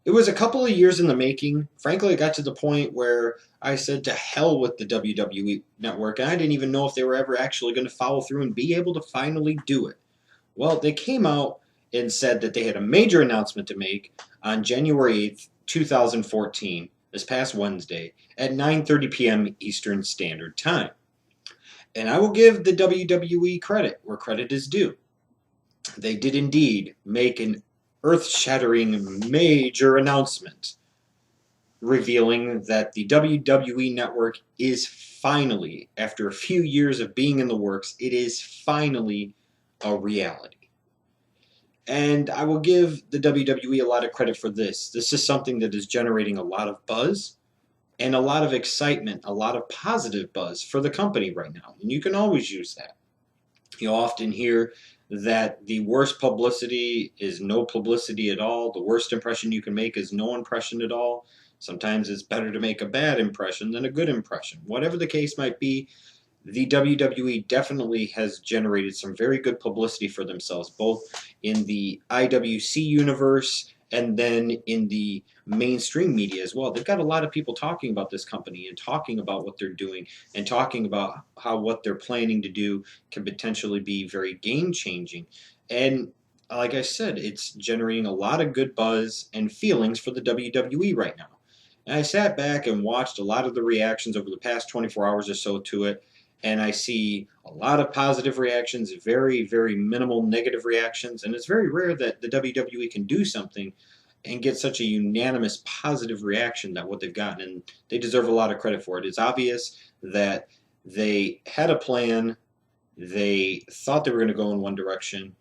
It was a couple of years in the making. Frankly, it got to the point where I said to hell with the WWE Network, and I didn't even know if they were ever actually going to follow through and be able to finally do it. Well, they came out and said that they had a major announcement to make on January 8th, 2014, this past Wednesday, at 9:30 p.m. Eastern Standard Time. And I will give the WWE credit where credit is due. They did indeed make an earth-shattering major announcement revealing that the WWE Network is finally, after a few years of being in the works, it is finally a reality. And I will give the WWE a lot of credit for this. This is something that is generating a lot of buzz and a lot of excitement, a lot of positive buzz for the company right now. And you can always use that. You often hear that the worst publicity is no publicity at all. The worst impression you can make is no impression at all. Sometimes it's better to make a bad impression than a good impression. Whatever the case might be, the WWE definitely has generated some very good publicity for themselves, both in the IWC universe and then in the mainstream media as well. They've got a lot of people talking about this company and talking about what they're doing and talking about how what they're planning to do can potentially be very game changing. And like I said, it's generating a lot of good buzz and feelings for the WWE right now. And I sat back and watched a lot of the reactions over the past 24 hours or so to it, and I see a lot of positive reactions, very, very minimal negative reactions, and it's very rare that the WWE can do something and get such a unanimous positive reaction that what they've gotten, and they deserve a lot of credit for it. It's obvious that they had a plan, they thought they were going to go in one direction,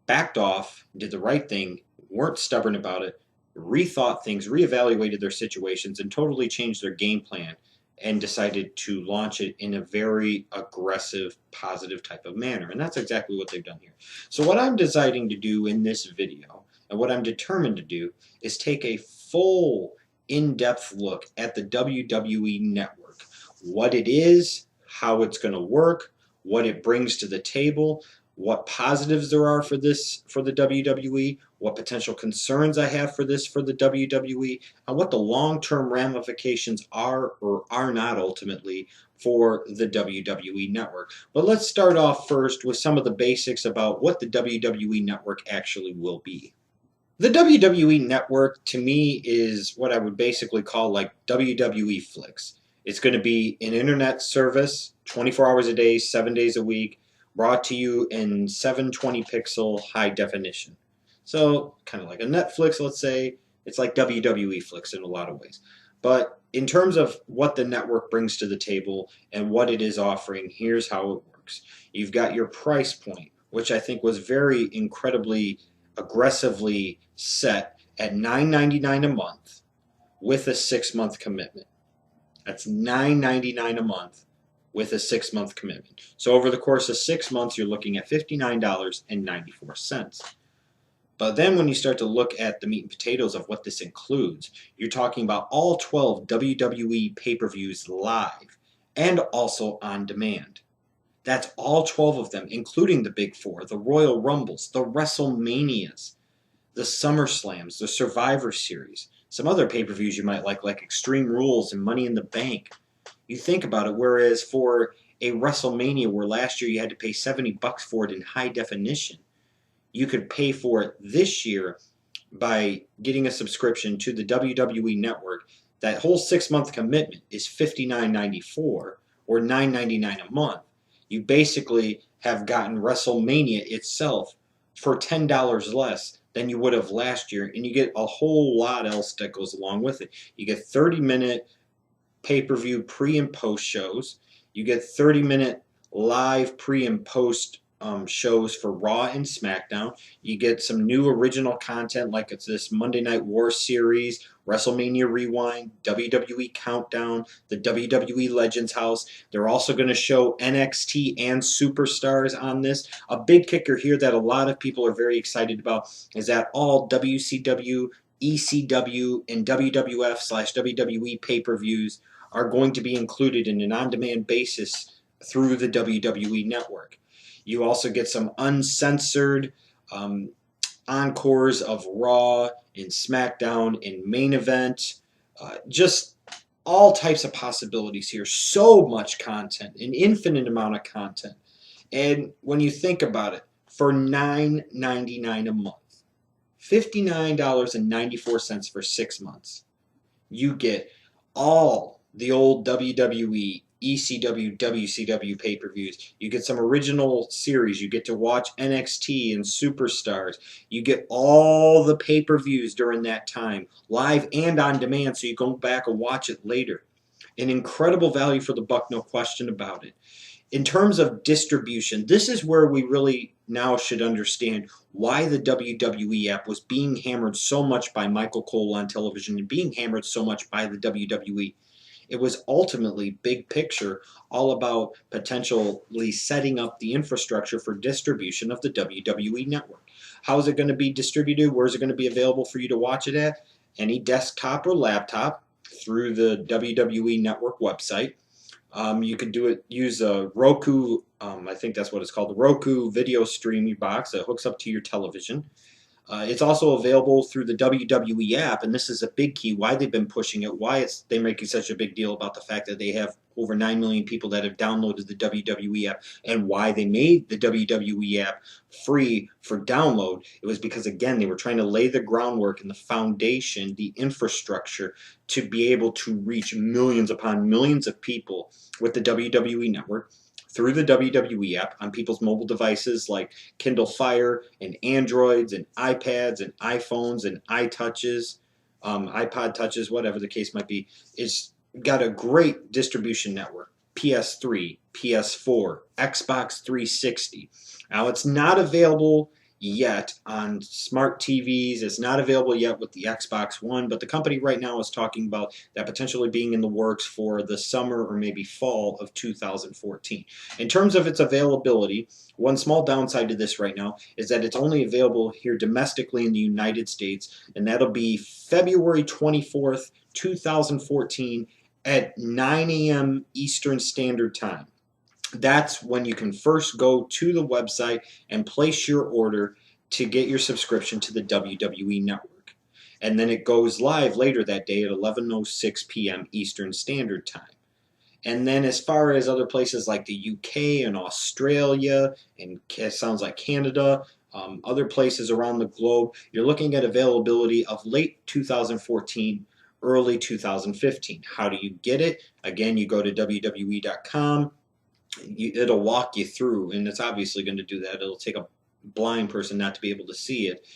backed off, did the right thing, weren't stubborn about it, rethought things, reevaluated their situations, and totally changed their game plan and decided to launch it in a very aggressive, positive type of manner. And that's exactly what they've done here. So what I'm deciding to do in this video, and what I'm determined to do, is take a full, in-depth look at the WWE Network. What it is, how it's going to work, what it brings to the table, what positives there are for this for the WWE, what potential concerns I have for this for the WWE, and what the long-term ramifications are or are not ultimately for the WWE Network. But let's start off first with some of the basics about what the WWE Network actually will be. The WWE Network, to me, is what I would basically call like WWE Flicks. It's going to be an internet service, 24 hours a day, 7 days a week, brought to you in 720 pixel high definition. So kind of like a Netflix, let's say. It's like WWE Flicks in a lot of ways. But in terms of what the network brings to the table and what it is offering, here's how it works. You've got your price point, which I think was very incredibly aggressively set at $9.99 a month with a 6-month commitment. That's $9.99 a month with a 6-month commitment. So over the course of 6 months, you're looking at $59.94. But then when you start to look at the meat and potatoes of what this includes, you're talking about all 12 WWE pay-per-views live and also on demand. That's all 12 of them, including the Big Four, the Royal Rumbles, the WrestleManias, the SummerSlams, the Survivor Series, some other pay-per-views you might like Extreme Rules and Money in the Bank. You think about it, whereas for a WrestleMania where last year you had to pay $70 for it in high definition, you could pay for it this year by getting a subscription to the WWE Network. That whole 6-month commitment is $59.94 or $9.99 a month. You basically have gotten WrestleMania itself for $10 less than you would have last year, and you get a whole lot else that goes along with it. You get 30-minute pay-per-view pre and post shows. You get 30-minute live pre and post shows for Raw and SmackDown. You get some new original content like it's this Monday Night War series, WrestleMania Rewind, WWE Countdown, the WWE Legends House. They're also going to show NXT and Superstars on this. A big kicker here that a lot of people are very excited about is that all WCW, ECW, and WWF/WWE pay-per-views are going to be included in an on-demand basis through the WWE Network. You also get some uncensored encores of Raw in SmackDown, in Main Event, just all types of possibilities here. So much content, an infinite amount of content. And when you think about it, for $9.99 a month, $59.94 for 6 months, you get all the old WWE, ECW, WCW pay-per-views. You get some original series. You get to watch NXT and Superstars. You get all the pay-per-views during that time, live and on demand, so you go back and watch it later. An incredible value for the buck, no question about it. In terms of distribution, this is where we really now should understand why the WWE app was being hammered so much by Michael Cole on television and being hammered so much by the WWE. It was ultimately, big picture, all about potentially setting up the infrastructure for distribution of the WWE Network. How is it going to be distributed? Where is it going to be available for you to watch it at? Any desktop or laptop through the WWE Network website. You could use a Roku, I think that's what it's called, the Roku video streaming box that hooks up to your television. It's also available through the WWE app, and this is a big key, why they've been pushing it, why they're making such a big deal about the fact that they have over 9 million people that have downloaded the WWE app, and why they made the WWE app free for download. It was because, again, they were trying to lay the groundwork and the foundation, the infrastructure, to be able to reach millions upon millions of people with the WWE Network through the WWE app on people's mobile devices like Kindle Fire and Androids and iPads and iPhones and iTouches, iPod Touches, whatever the case might be. It's got a great distribution network. PS3, PS4, Xbox 360. Now, it's not available yet on smart TVs. It's not available yet with the Xbox One, but the company right now is talking about that potentially being in the works for the summer or maybe fall of 2014. In terms of its availability, one small downside to this right now is that it's only available here domestically in the United States, and that'll be February 24th, 2014 at 9 a.m. Eastern Standard Time. That's when you can first go to the website and place your order to get your subscription to the WWE Network. And then it goes live later that day at 11:06 p.m. Eastern Standard Time. And then as far as other places like the UK and Australia, and it sounds like Canada, other places around the globe, you're looking at availability of late 2014, early 2015. How do you get it? Again, you go to WWE.com. It'll walk you through, and it's obviously going to do that. It'll take a blind person not to be able to see it.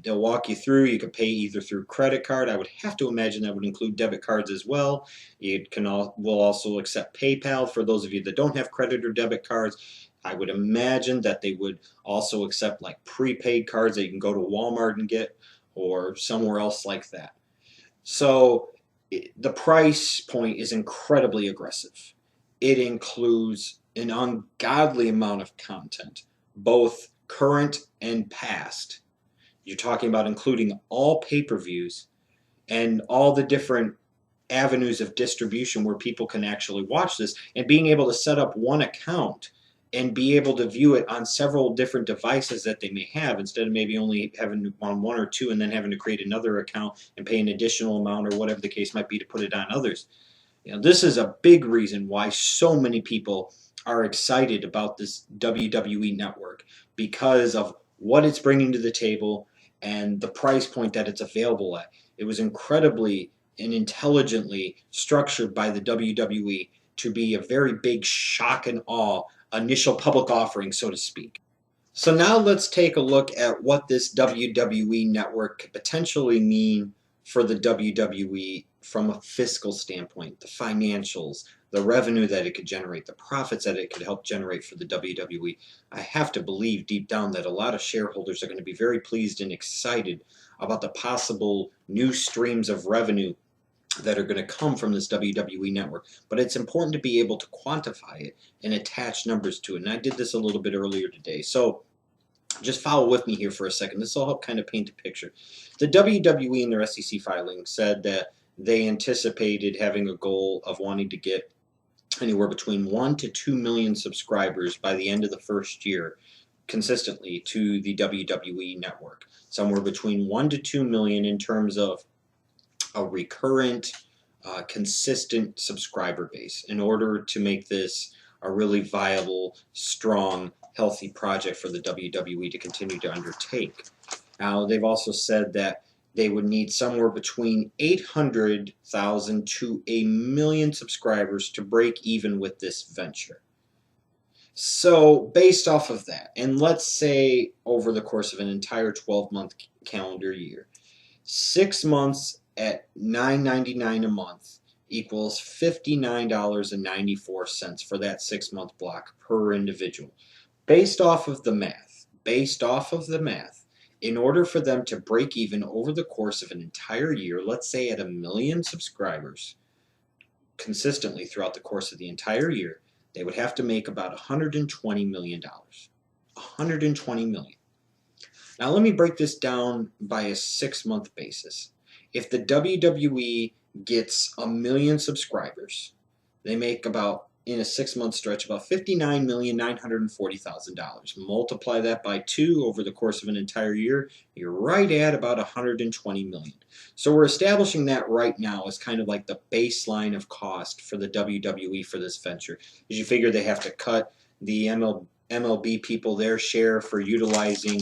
They'll walk you through. You can pay either through credit card. I would have to imagine that would include debit cards as well. Will also accept PayPal for those of you that don't have credit or debit cards. I would imagine that they would also accept like prepaid cards that you can go to Walmart and get, or somewhere else like that. So the price point is incredibly aggressive. It includes an ungodly amount of content, both current and past. You're talking about including all pay-per-views and all the different avenues of distribution where people can actually watch this, and being able to set up one account and be able to view it on several different devices that they may have, instead of maybe only having on one or two and then having to create another account and pay an additional amount or whatever the case might be to put it on others. This is a big reason why so many people are excited about this WWE Network, because of what it's bringing to the table and the price point that it's available at. It was incredibly and intelligently structured by the WWE to be a very big shock and awe initial public offering, so to speak. So now let's take a look at what this WWE Network could potentially mean for the WWE from a fiscal standpoint, the financials, the revenue that it could generate, the profits that it could help generate for the WWE. I have to believe deep down that a lot of shareholders are going to be very pleased and excited about the possible new streams of revenue that are going to come from this WWE Network. But it's important to be able to quantify it and attach numbers to it. And I did this a little bit earlier today. So just follow with me here for a second. This will help kind of paint a picture. The WWE in their SEC filing said that they anticipated having a goal of wanting to get anywhere between 1 to 2 million subscribers by the end of the first year consistently to the WWE Network, somewhere between 1 to 2 million in terms of a recurrent, consistent subscriber base in order to make this a really viable, strong, healthy project for the WWE to continue to undertake. Now, they've also said that they would need somewhere between 800,000 to a million subscribers to break even with this venture. So, based off of that, and let's say over the course of an entire 12-month calendar year, 6 months at $9.99 a month equals $59.94 for that 6-month block per individual. Based off of the math, in order for them to break even over the course of an entire year, let's say at a million subscribers, consistently throughout the course of the entire year, they would have to make about $120 million. $120 million. Now let me break this down by a 6-month basis. If the WWE gets a million subscribers, they make about, in a 6-month stretch, about $59,940,000. Multiply that by 2 over the course of an entire year, you're right at about $120 million. So we're establishing that right now as kind of like the baseline of cost for the WWE for this venture. As you figure they have to cut the MLB people their share for utilizing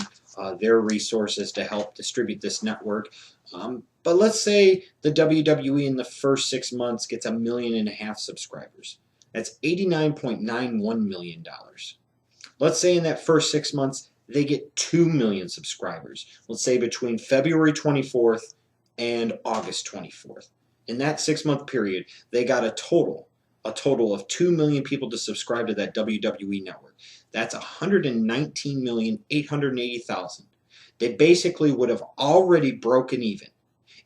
their resources to help distribute this network. But let's say the WWE in the first 6 months gets 1.5 million subscribers. That's $89.91 million. Let's say in that first 6 months they get 2 million subscribers. Let's say between February 24th and August 24th. In that 6-month period, they got a total of 2 million people to subscribe to that WWE network. That's 119,880,000. They basically would have already broken even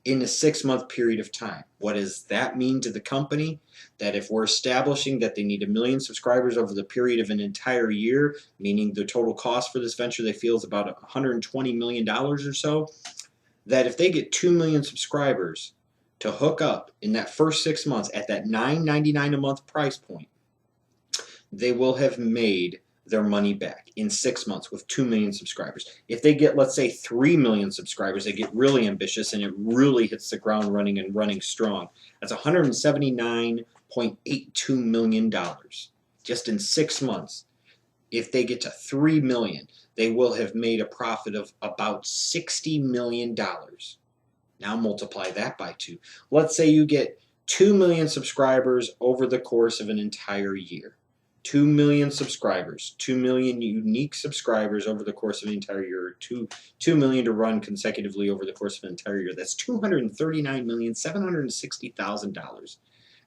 in a 6-month period of time. What does that mean to the company? That if we're establishing that they need 1 million subscribers over the period of an entire year, meaning the total cost for this venture they feel is about $120 million or so, that if they get 2 million subscribers to hook up in that first 6 months at that $9.99 a month price point, they will have made their money back in 6 months with 2 million subscribers. If they get, let's say, 3 million subscribers, they get really ambitious and it really hits the ground running and running strong. That's $179.82 million just in 6 months. If they get to 3 million, they will have made a profit of about $60 million. Now multiply that by 2. Let's say you get 2 million subscribers over the course of an entire year. 2 million subscribers, 2 million unique subscribers over the course of an entire year, 2 million to run consecutively over the course of an entire year. That's $239,760,000.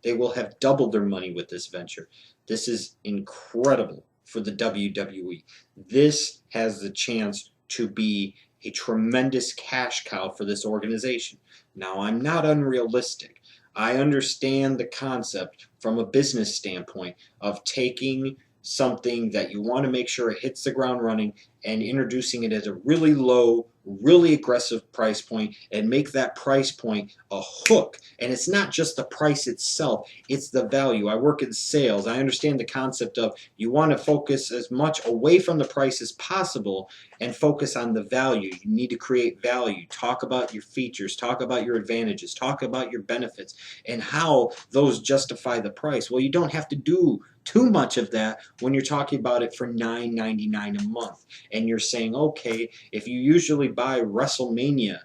They will have doubled their money with this venture. This is incredible for the WWE. This has the chance to be a tremendous cash cow for this organization. Now, I'm not unrealistic. I understand the concept from a business standpoint of taking something that you want to make sure it hits the ground running and introducing it at a really low, really aggressive price point and make that price point a hook. And it's not just the price itself, it's the value. I work in sales. I understand the concept of you want to focus as much away from the price as possible and focus on the value. You need to create value. Talk about your features, talk about your advantages, talk about your benefits and how those justify the price. Well, you don't have to do too much of that when you're talking about it for $9.99 a month. And you're saying, okay, if you usually buy WrestleMania,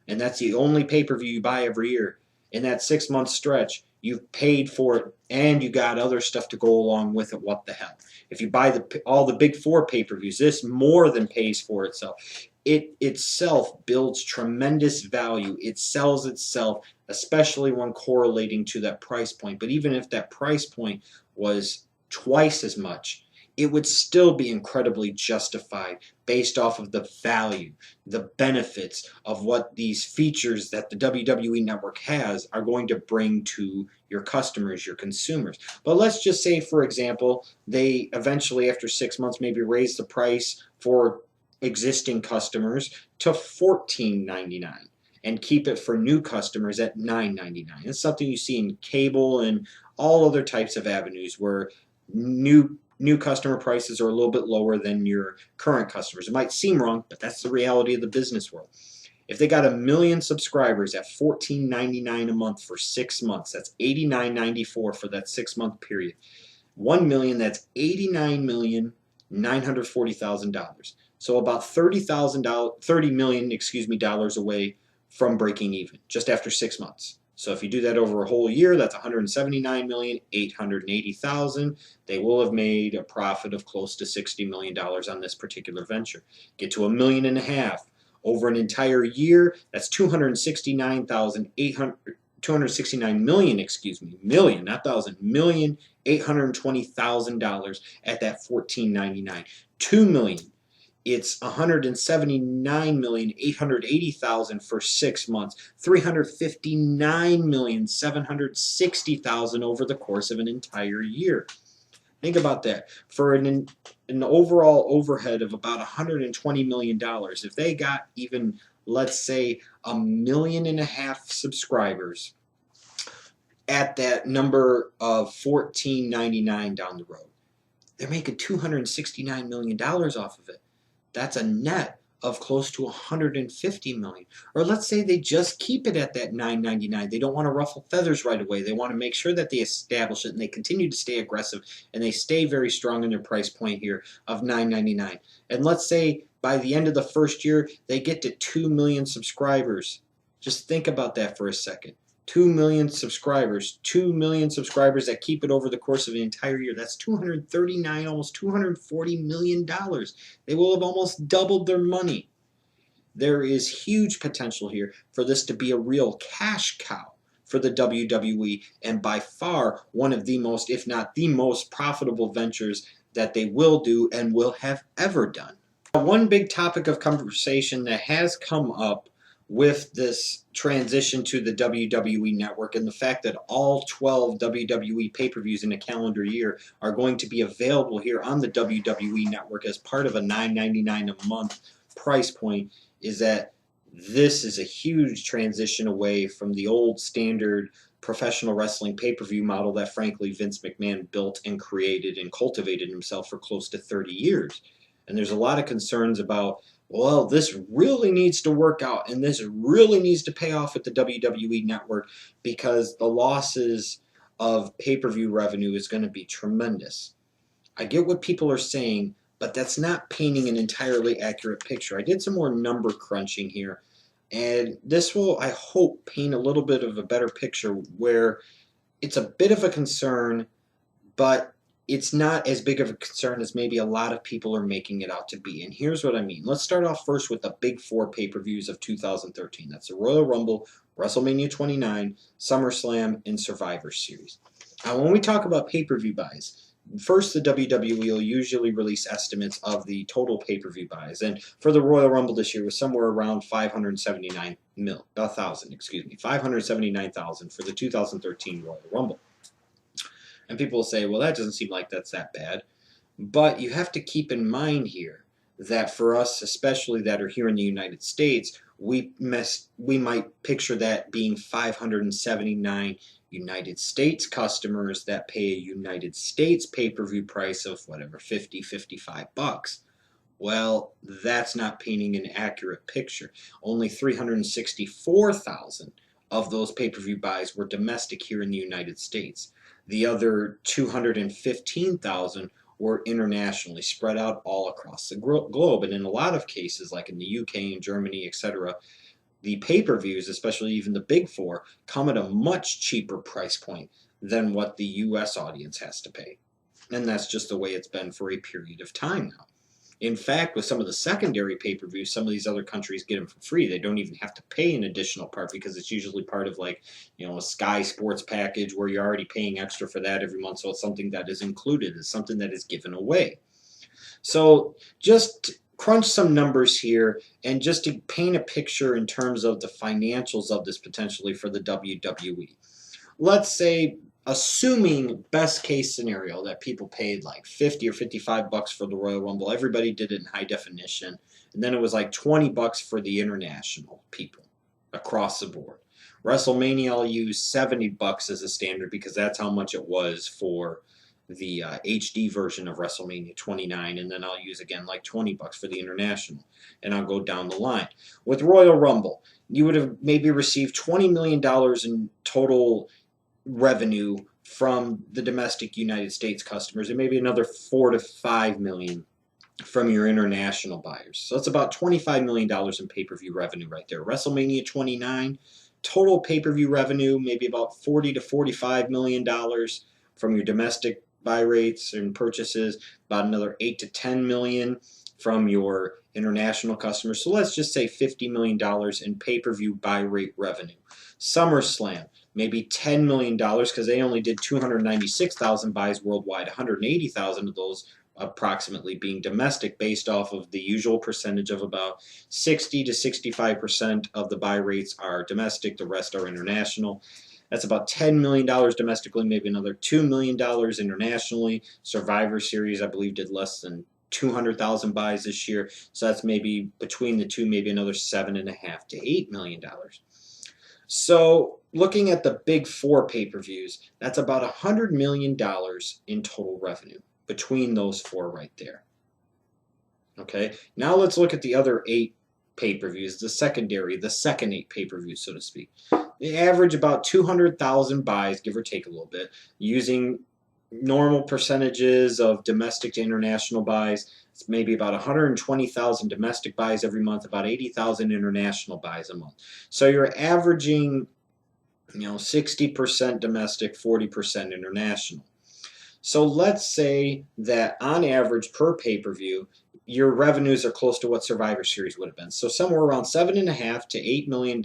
and that's the only pay-per-view you buy every year, in that 6-month stretch, you've paid for it and you got other stuff to go along with it, what the hell? If you buy all the big 4 pay-per-views, this more than pays for itself. It itself builds tremendous value. It sells itself, especially when correlating to that price point. But even if that price point was twice as much, it would still be incredibly justified based off of the value, the benefits of what these features that the WWE Network has are going to bring to your customers, your consumers. But let's just say, for example, they eventually, after 6 months, maybe raise the price for existing customers to $14.99 and keep it for new customers at $9.99. It's something you see in cable and all other types of avenues where new new customer prices are a little bit lower than your current customers. It might seem wrong, but that's the reality of the business world. If they got 1 million subscribers at $14.99 a month for 6 months, that's $89.94 for that 6-month period. 1 million, that's $89,940,000. So about $30 million, dollars away from breaking even just after 6 months. So if you do that over a whole year, that's $179,880,000. They will have made a profit of close to $60 million on this particular venture. Get to 1.5 million over an entire year, that's 269 million, million, not thousand, $1,820,000 at that $14.99. 2 million, it's 179,880,000 for 6 months, 359,760,000 over the course of an entire year. Think about that. For an overall overhead of about $120 million, if they got even, let's say, 1.5 million subscribers at that number of $14.99 down the road, they're making $269 million off of it. That's a net of close to $150 million. Or let's say they just keep it at that $9.99. They don't want to ruffle feathers right away. They want to make sure that they establish it and they continue to stay aggressive and they stay very strong in their price point here of $9.99. And let's say by the end of the first year they get to 2 million subscribers. Just think about that for a second. 2 million subscribers, 2 million subscribers that keep it over the course of an entire year. That's 239, almost $240 million. They will have almost doubled their money. There is huge potential here for this to be a real cash cow for the WWE, and by far one of the most, if not the most profitable ventures that they will do and will have ever done. One big topic of conversation that has come up with this transition to the WWE Network and the fact that all 12 WWE pay-per-views in a calendar year are going to be available here on the WWE Network as part of a $9.99 a month price point is that this is a huge transition away from the old standard professional wrestling pay-per-view model that frankly Vince McMahon built and created and cultivated himself for close to 30 years. And there's a lot of concerns about, well, this really needs to work out and this really needs to pay off at the WWE Network because the losses of pay-per-view revenue is going to be tremendous. I get what people are saying, but that's not painting an entirely accurate picture. I did some more number crunching here, and this will, I hope, paint a little bit of a better picture where it's a bit of a concern, but it's not as big of a concern as maybe a lot of people are making it out to be. And here's what I mean. Let's start off first with the big 4 pay-per-views of 2013. That's the Royal Rumble, WrestleMania 29, SummerSlam, and Survivor Series. Now, when we talk about pay-per-view buys, first the WWE will usually release estimates of the total pay-per-view buys. And for the Royal Rumble this year, it was somewhere around 579,000 for the 2013 Royal Rumble. And people will say, well, that doesn't seem like that's that bad. But you have to keep in mind here that for us, especially that are here in the United States, we might picture that being 579 United States customers that pay a United States pay-per-view price of whatever, $50, $55. Well, that's not painting an accurate picture. Only 364,000 of those pay-per-view buys were domestic here in the United States. The other 215,000 were internationally spread out all across the globe. And in a lot of cases, like in the UK and Germany, etc., the pay-per-views, especially even the big 4, come at a much cheaper price point than what the US audience has to pay. And that's just the way it's been for a period of time now. In fact, with some of the secondary pay-per-views, some of these other countries get them for free. They don't even have to pay an additional part because it's usually part of like, a Sky Sports package where you're already paying extra for that every month. So it's something that is included. It's something that is given away. So just crunch some numbers here and just to paint a picture in terms of the financials of this potentially for the WWE. Let's say, assuming best case scenario that people paid like $50 or $55 for the Royal Rumble, everybody did it in high definition, and then it was like $20 for the international people across the board. WrestleMania, I'll use $70 as a standard because that's how much it was for the HD version of WrestleMania 29, and then I'll use again like $20 for the international, and I'll go down the line. With Royal Rumble, you would have maybe received $20 million in total revenue from the domestic United States customers, and maybe another 4 to 5 million from your international buyers. So it's about $25 million in pay-per-view revenue right there. WrestleMania 29, total pay-per-view revenue, maybe about $40 to $45 million from your domestic buy rates and purchases, about another 8 to 10 million from your international customers. So let's just say $50 million in pay-per-view buy rate revenue. SummerSlam, maybe $10 million because they only did 296,000 buys worldwide, 180,000 of those approximately being domestic, based off of the usual percentage of about 60 to 65% of the buy rates are domestic, the rest are international. That's about $10 million domestically, maybe another $2 million internationally. Survivor Series, I believe, did less than 200,000 buys this year, so that's maybe between the two, maybe another $7.5 to $8 million. So looking at the big four pay-per-views, that's about $100 million in total revenue between those four right there. Okay, now let's look at the other 8 pay-per-views, the second 8 pay-per-views, so to speak. They average about 200,000 buys, give or take a little bit, using normal percentages of domestic to international buys. It's maybe about 120,000 domestic buys every month, about 80,000 international buys a month. So you're averaging, 60% domestic, 40% international. So let's say that on average per pay-per-view, your revenues are close to what Survivor Series would have been. So somewhere around $7.5 to $8 million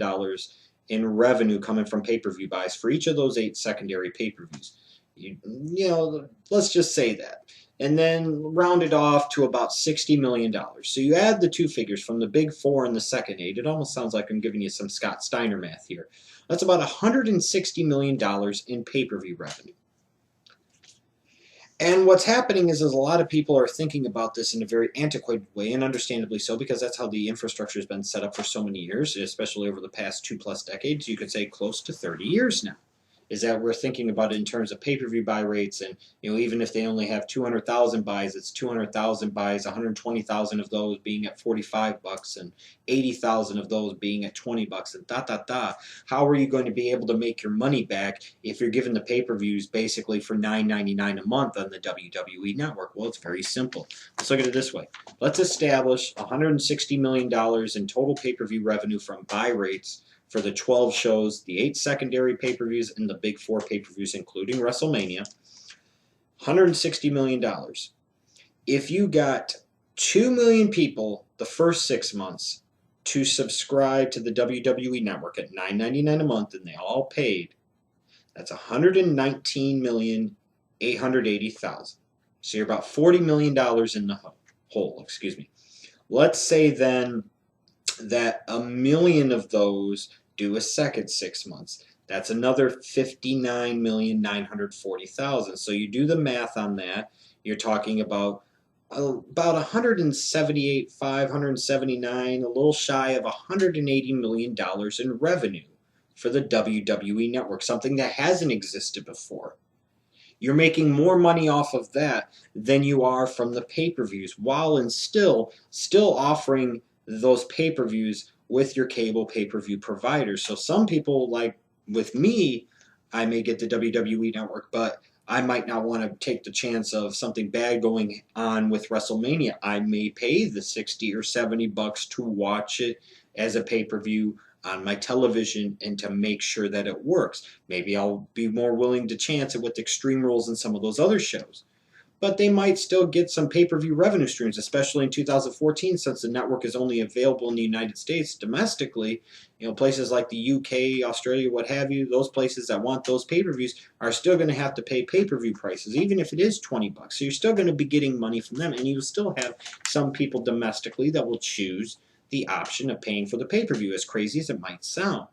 in revenue coming from pay-per-view buys for each of those 8 secondary pay-per-views. Let's just say that. And then round it off to about $60 million. So you add the two figures from the big 4 and the second 8. It almost sounds like I'm giving you some Scott Steiner math here. That's about $160 million in pay-per-view revenue. And what's happening is a lot of people are thinking about this in a very antiquated way, and understandably so, because that's how the infrastructure has been set up for so many years, especially over the past 2+ decades. You could say close to 30 years now. Is that we're thinking about it in terms of pay-per-view buy rates, and even if they only have 200,000 buys, it's 200,000 buys, 120,000 of those being at $45, and 80,000 of those being at $20, and How are you going to be able to make your money back if you're giving the pay-per-views basically for $9.99 a month on the WWE Network? Well, it's very simple. Let's look at it this way. Let's establish $160 million in total pay-per-view revenue from buy rates for the 12 shows, the 8 secondary pay-per-views, and the big 4 pay-per-views, including WrestleMania. $160 million. If you got 2 million people the first 6 months to subscribe to the WWE Network at $9.99 a month, and they all paid, that's 119,880,000. So you're about $40 million in the hole. Let's say then that 1 million of those do a second 6 months. That's another 59,940,000. So you do the math on that. You're talking about 178, 579, a little shy of $180 million in revenue for the WWE Network, something that hasn't existed before. You're making more money off of that than you are from the pay-per-views, while still offering those pay-per-views with your cable pay-per-view providers. So some people, like with me, I may get the WWE Network, but I might not want to take the chance of something bad going on with WrestleMania. I may pay the $60 or $70 to watch it as a pay-per-view on my television and to make sure that it works. Maybe I'll be more willing to chance it with Extreme Rules and some of those other shows. But they might still get some pay-per-view revenue streams, especially in 2014, since the network is only available in the United States domestically. Places like the UK, Australia, what have you, those places that want those pay-per-views are still going to have to pay pay-per-view prices, even if it is $20. So you're still going to be getting money from them, and you still have some people domestically that will choose the option of paying for the pay-per-view, as crazy as it might sound.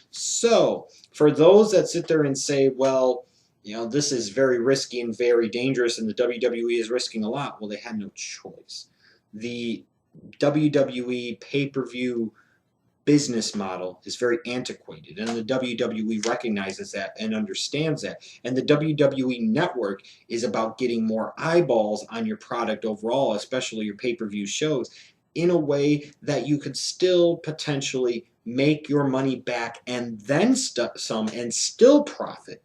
So for those that sit there and say, well, this is very risky and very dangerous, and the WWE is risking a lot. Well, they had no choice. The WWE pay-per-view business model is very antiquated, and the WWE recognizes that and understands that. And the WWE Network is about getting more eyeballs on your product overall, especially your pay-per-view shows, in a way that you could still potentially make your money back and then some and still profit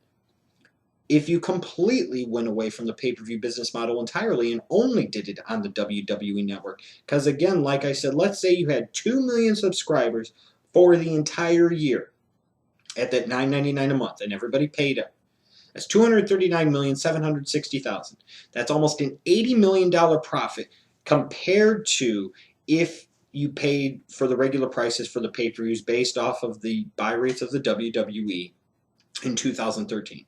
if you completely went away from the pay-per-view business model entirely and only did it on the WWE Network. Because again, like I said, let's say you had 2 million subscribers for the entire year at that $9.99 a month, and everybody paid up. That's 239,760,000. That's almost an $80 million profit compared to if you paid for the regular prices for the pay-per-views based off of the buy rates of the WWE in 2013.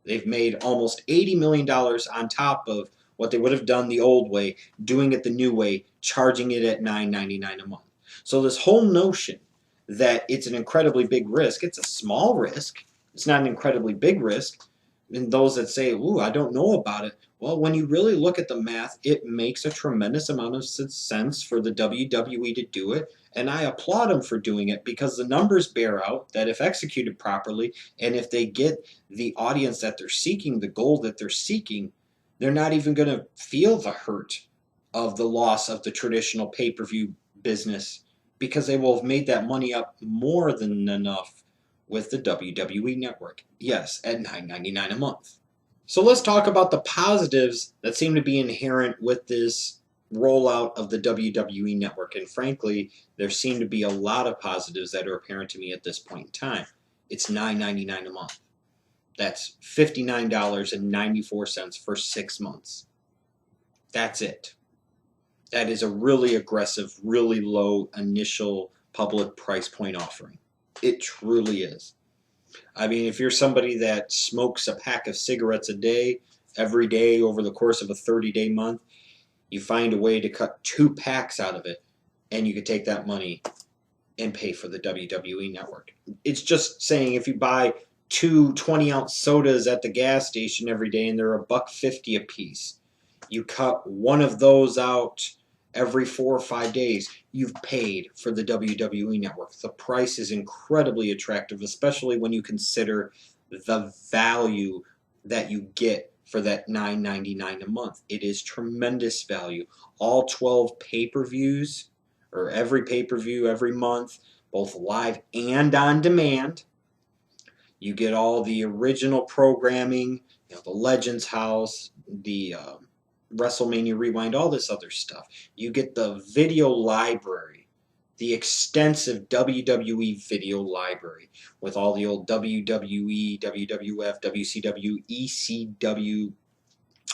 They've made almost $80 million on top of what they would have done the old way, doing it the new way, charging it at $9.99 a month. So this whole notion that it's an incredibly big risk, it's a small risk. It's not an incredibly big risk. And those that say, ooh, I don't know about it. Well, when you really look at the math, it makes a tremendous amount of sense for the WWE to do it. And I applaud them for doing it because the numbers bear out that if executed properly and if they get the audience that they're seeking, the goal that they're seeking, they're not even going to feel the hurt of the loss of the traditional pay-per-view business because they will have made that money up more than enough with the WWE Network. Yes, at $9.99 a month. So let's talk about the positives that seem to be inherent with this rollout of the WWE Network. And frankly, there seem to be a lot of positives that are apparent to me at this point in time. It's $9.99 a month. That's $59.94 for 6 months. That's it. That is a really aggressive, really low initial public price point offering. It truly is. I mean, if you're somebody that smokes a pack of cigarettes a day, every day over the course of a 30-day month, you find a way to cut 2 packs out of it, and you could take that money and pay for the WWE Network. It's just saying if you buy 2 20-ounce sodas at the gas station every day and they're $1.50 a piece, you cut one of those out every 4 or 5 days, you've paid for the WWE Network. The price is incredibly attractive, especially when you consider the value that you get for that $9.99 a month. It is tremendous value. All 12 pay-per-views, or every pay-per-view every month, both live and on demand. You get all the original programming, the Legends House, the WrestleMania Rewind, all this other stuff. You get the video library, the extensive WWE video library with all the old WWE, WWF, WCW, ECW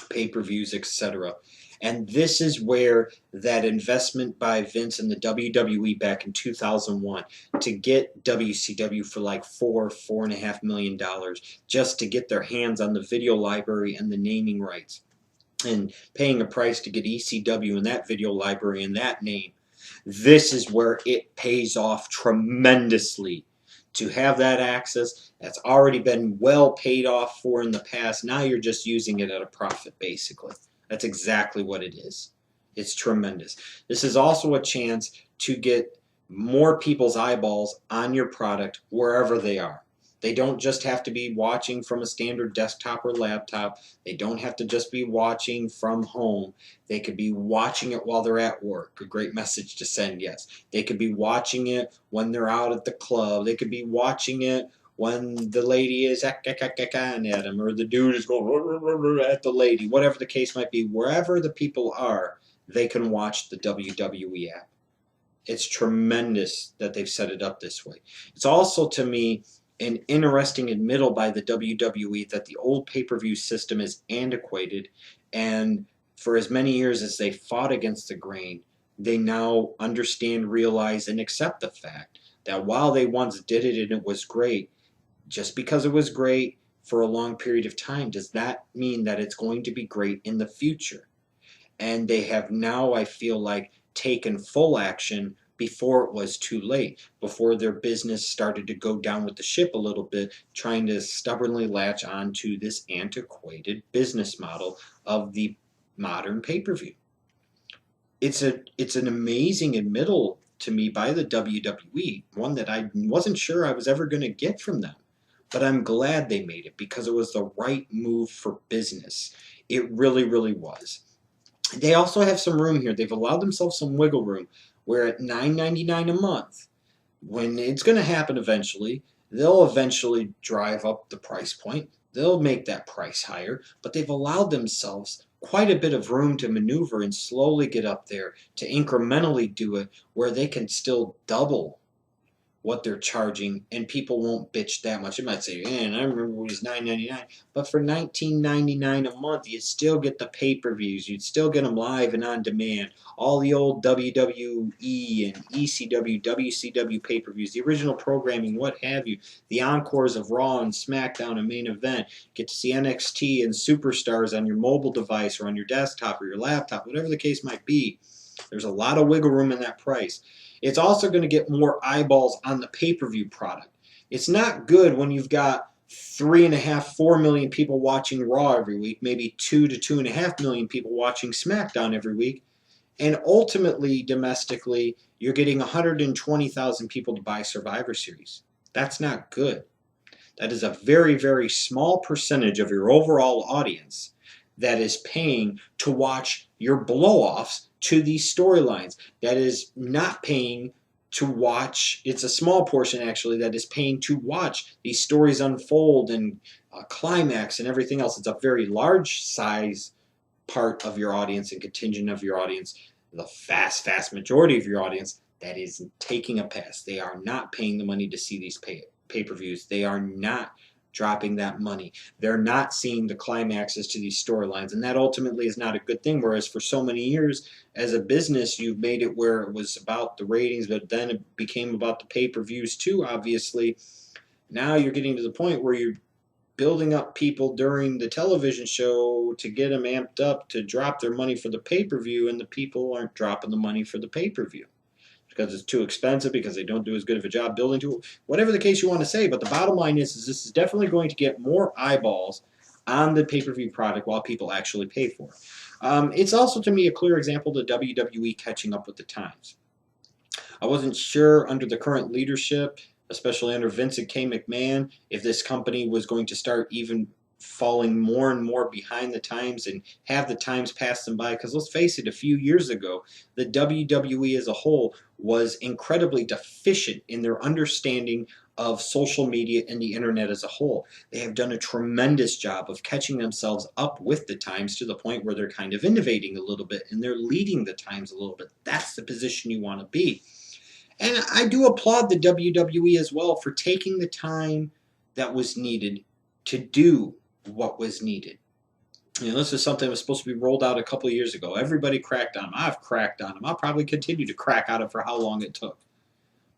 pay-per-views, etc. And this is where that investment by Vince and the WWE back in 2001 to get WCW for like $4.5 million just to get their hands on the video library and the naming rights, and paying a price to get ECW and that video library and that name. This is where it pays off tremendously to have that access that's already been well paid off for in the past. Now you're just using it at a profit, basically. That's exactly what it is. It's tremendous. This is also a chance to get more people's eyeballs on your product wherever they are. They don't just have to be watching from a standard desktop or laptop. They don't have to just be watching from home. They could be watching it while they're at work. A great message to send, yes. They could be watching it when they're out at the club. They could be watching it when the lady is at them, or the dude is going at the lady. Whatever the case might be, wherever the people are, they can watch the WWE app. It's tremendous that they've set it up this way. It's also, to me, an interesting admittal by the WWE that the old pay-per-view system is antiquated, and for as many years as they fought against the grain, they now understand, realize, and accept the fact that while they once did it and it was great, just because it was great for a long period of time does that mean that it's going to be great in the future. And they have now, I feel like, taken full action before it was too late, before their business started to go down with the ship a little bit, trying to stubbornly latch on to this antiquated business model of the modern pay-per-view. It's an amazing admittal to me by the WWE, one that I wasn't sure I was ever going to get from them. But I'm glad they made it because it was the right move for business. It really, really was. They also have some room here. They've allowed themselves some wiggle room where at $9.99 a month, when it's going to happen eventually, they'll eventually drive up the price point. They'll make that price higher, but they've allowed themselves quite a bit of room to maneuver and slowly get up there to incrementally do it where they can still double what they're charging, and people won't bitch that much. They might say, man, I remember it was $9.99, but for $19.99 a month, you'd still get the pay-per-views. You'd still get them live and on demand. All the old WWE and ECW, WCW pay-per-views, the original programming, what have you, the encores of Raw and SmackDown and Main Event. Get to see NXT and Superstars on your mobile device or on your desktop or your laptop, whatever the case might be. There's a lot of wiggle room in that price. It's also going to get more eyeballs on the pay-per-view product. It's not good when you've got 3.5, 4 million people watching Raw every week, maybe 2 to 2.5 million people watching SmackDown every week, and ultimately, domestically, you're getting 120,000 people to buy Survivor Series. That's not good. That is a very, very small percentage of your overall audience that is paying to watch your blow-offs to these storylines. That is not paying to watch, it's a small portion actually, that is paying to watch these stories unfold and climax and everything else. It's a very large size part of your audience and contingent of your audience, the vast majority of your audience that is taking a pass. They are not paying the money to see these pay-per-views. They are not dropping that money. They're not seeing the climaxes to these storylines, and that ultimately is not a good thing. Whereas for so many years as a business, you've made it where it was about the ratings, but then it became about the pay-per-views too, obviously. Now you're getting to the point where you're building up people during the television show to get them amped up to drop their money for the pay-per-view, and the people aren't dropping the money for the pay-per-view because it's too expensive, because they don't do as good of a job building to it, whatever the case you want to say. But the bottom line is this is definitely going to get more eyeballs on the pay-per-view product while people actually pay for it. It's also, to me, a clear example of the WWE catching up with the times. I wasn't sure under the current leadership, especially under Vince and K. McMahon, if this company was going to start even falling more and more behind the times and have the times pass them by. Because let's face it, a few years ago, the WWE as a whole was incredibly deficient in their understanding of social media and the internet as a whole. They have done a tremendous job of catching themselves up with the times to the point where they're kind of innovating a little bit and they're leading the times a little bit. That's the position you want to be. And I do applaud the WWE as well for taking the time that was needed to do what was needed. You know, this is something that was supposed to be rolled out a couple of years ago. Everybody cracked on them. I've cracked on them. I'll probably continue to crack on them for how long it took.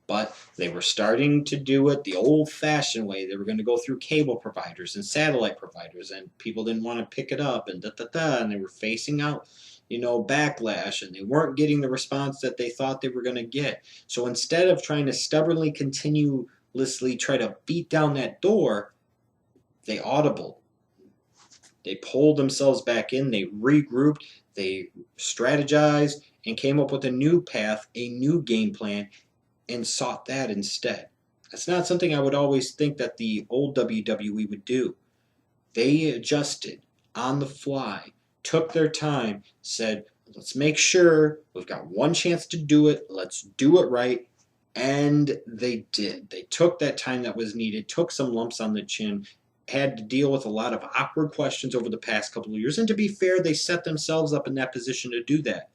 But they were starting to do it the old-fashioned way. They were going to go through cable providers and satellite providers, and people didn't want to pick it up, and and they were facing out, backlash, and they weren't getting the response that they thought they were going to get. So instead of trying to stubbornly, continuously try to beat down that door, they audibled. They pulled themselves back in, they regrouped, they strategized, and came up with a new path, a new game plan, and sought that instead. That's not something I would always think that the old WWE would do. They adjusted on the fly, took their time, said, let's make sure we've got one chance to do it, let's do it right, and they did. They took that time that was needed, took some lumps on the chin, had to deal with a lot of awkward questions over the past couple of years, and to be fair, they set themselves up in that position to do that.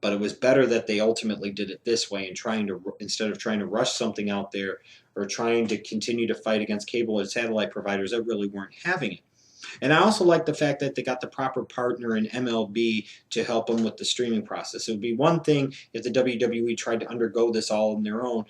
But it was better that they ultimately did it this way, and instead of trying to rush something out there or trying to continue to fight against cable and satellite providers that really weren't having it. And I also like the fact that they got the proper partner in MLB to help them with the streaming process. It would be one thing if the WWE tried to undergo this all on their own.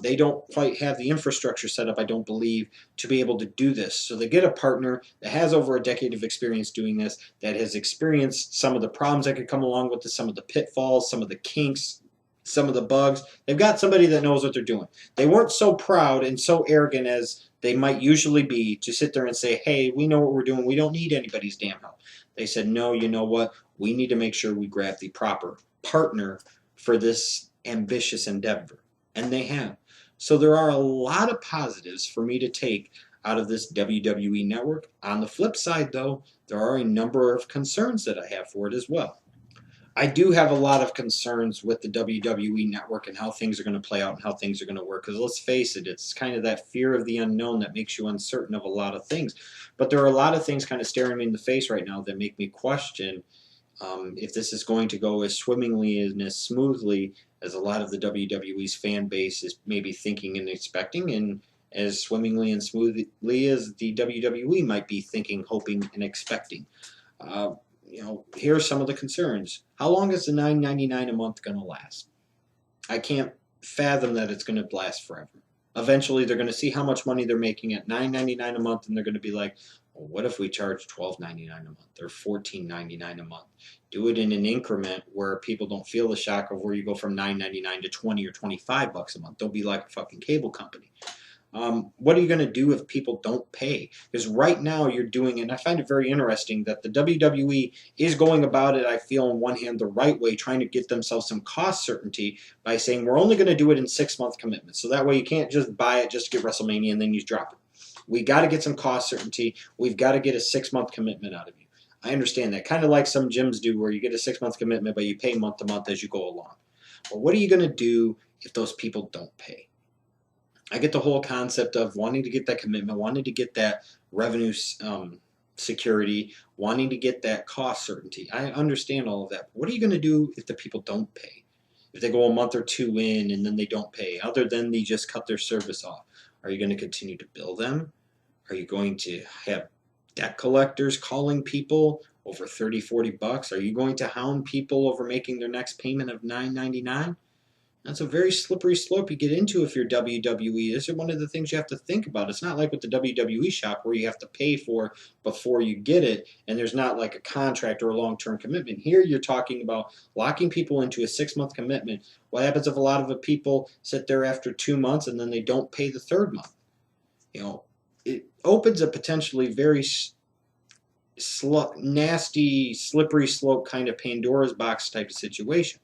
They don't quite have the infrastructure set up, I don't believe, to be able to do this. So they get a partner that has over a decade of experience doing this, that has experienced some of the problems that could come along with this, some of the pitfalls, some of the kinks, some of the bugs. They've got somebody that knows what they're doing. They weren't so proud and so arrogant as they might usually be to sit there and say, hey, we know what we're doing. We don't need anybody's damn help. They said, no, you know what? We need to make sure we grab the proper partner for this ambitious endeavor, and they have. So there are a lot of positives for me to take out of this WWE network. On the flip side, though, there are a number of concerns that I have for it as well. I do have a lot of concerns with the WWE network and how things are going to play out and how things are going to work. Because let's face it, it's kind of that fear of the unknown that makes you uncertain of a lot of things. But there are a lot of things kind of staring me in the face right now that make me question if this is going to go as swimmingly and as smoothly as a lot of the WWE's fan base is maybe thinking and expecting, and as swimmingly and smoothly as the WWE might be thinking, hoping, and expecting. Uh, here are some of the concerns. How long is the $9.99 a month going to last? I can't fathom that it's going to last forever. Eventually, they're going to see how much money they're making at $9.99 a month, and they're going to be like, well, what if we charge $12.99 a month or $14.99 a month? Do it in an increment where people don't feel the shock of where you go from $9.99 to 20 or 25 bucks a month. They'll be like a fucking cable company. What are you going to do if people don't pay? Because right now you're doing it, and I find it very interesting that the WWE is going about it, I feel, on one hand, the right way, trying to get themselves some cost certainty by saying we're only going to do it in 6-month commitments. So that way you can't just buy it just to get WrestleMania and then you drop it. We got to get some cost certainty. We've got to get a 6-month commitment out of you. I understand that. Kind of like some gyms do where you get a 6-month commitment, but you pay month to month as you go along. But what are you going to do if those people don't pay? I get the whole concept of wanting to get that commitment, wanting to get that revenue security, wanting to get that cost certainty. I understand all of that. But what are you going to do if the people don't pay? If they go a month or two in and then they don't pay, other than they just cut their service off? Are you going to continue to bill them? Are you going to have debt collectors calling people over 30, 40 bucks? Are you going to hound people over making their next payment of $9.99? That's a very slippery slope you get into if you're WWE. This is one of the things you have to think about. It's not like with the WWE shop where you have to pay for before you get it, and there's not like a contract or a long-term commitment. Here you're talking about locking people into a 6-month commitment. What happens if a lot of the people sit there after 2 months and then they don't pay the third month? It opens a potentially very nasty, slippery slope kind of Pandora's box type of situation.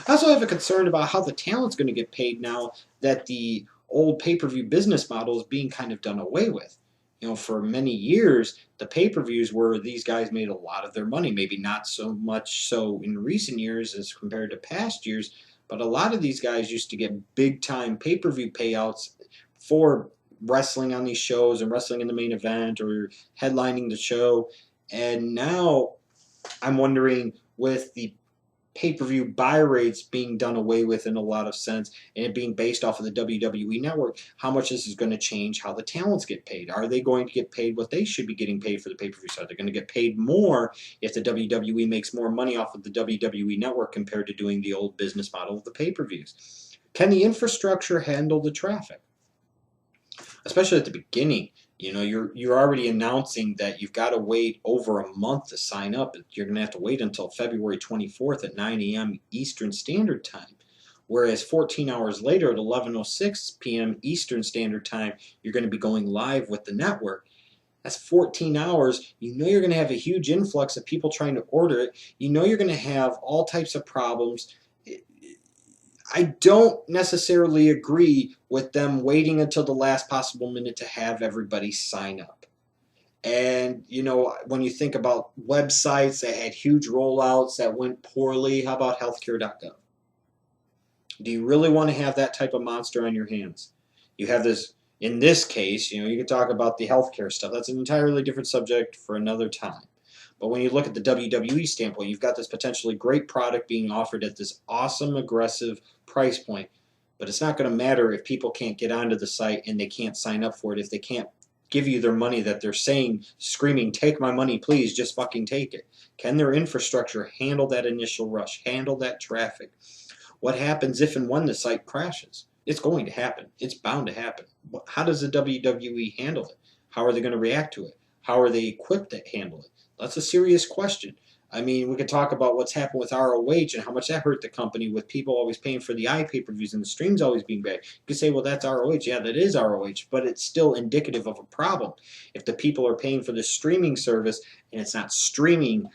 I also have a concern about how the talent's going to get paid now that the old pay-per-view business model is being kind of done away with. For many years, the pay-per-views were these guys made a lot of their money, maybe not so much so in recent years as compared to past years, but a lot of these guys used to get big-time pay-per-view payouts for wrestling on these shows and wrestling in the main event or headlining the show. And now I'm wondering, with the pay-per-view buy rates being done away with in a lot of sense and it being based off of the WWE network, how much this is going to change how the talents get paid. Are they going to get paid what they should be getting paid for the pay-per-view side? They're going to get paid more if the WWE makes more money off of the WWE network compared to doing the old business model of the pay-per-views. Can the infrastructure handle the traffic? Especially at the beginning. You're already announcing that you've got to wait over a month to sign up. You're going to have to wait until February 24th at 9 a.m. Eastern Standard Time. Whereas 14 hours later at 11:06 p.m. Eastern Standard Time, you're going to be going live with the network. That's 14 hours. You're going to have a huge influx of people trying to order it. You're going to have all types of problems. I don't necessarily agree with them waiting until the last possible minute to have everybody sign up. And, when you think about websites that had huge rollouts that went poorly, how about healthcare.gov? Do you really want to have that type of monster on your hands? You have this, in this case, you could talk about the healthcare stuff. That's an entirely different subject for another time. But when you look at the WWE standpoint, you've got this potentially great product being offered at this awesome, aggressive price point. But it's not going to matter if people can't get onto the site and they can't sign up for it, if they can't give you their money that they're saying, screaming, take my money, please, just fucking take it. Can their infrastructure handle that initial rush, handle that traffic? What happens if and when the site crashes? It's going to happen. It's bound to happen. How does the WWE handle it? How are they going to react to it? How are they equipped to handle it? That's a serious question. I mean, we could talk about what's happened with ROH and how much that hurt the company with people always paying for the iPay-per-views and the streams always being bad. You could say, well, that's ROH. Yeah, that is ROH, but it's still indicative of a problem. If the people are paying for the streaming service and it's not streaming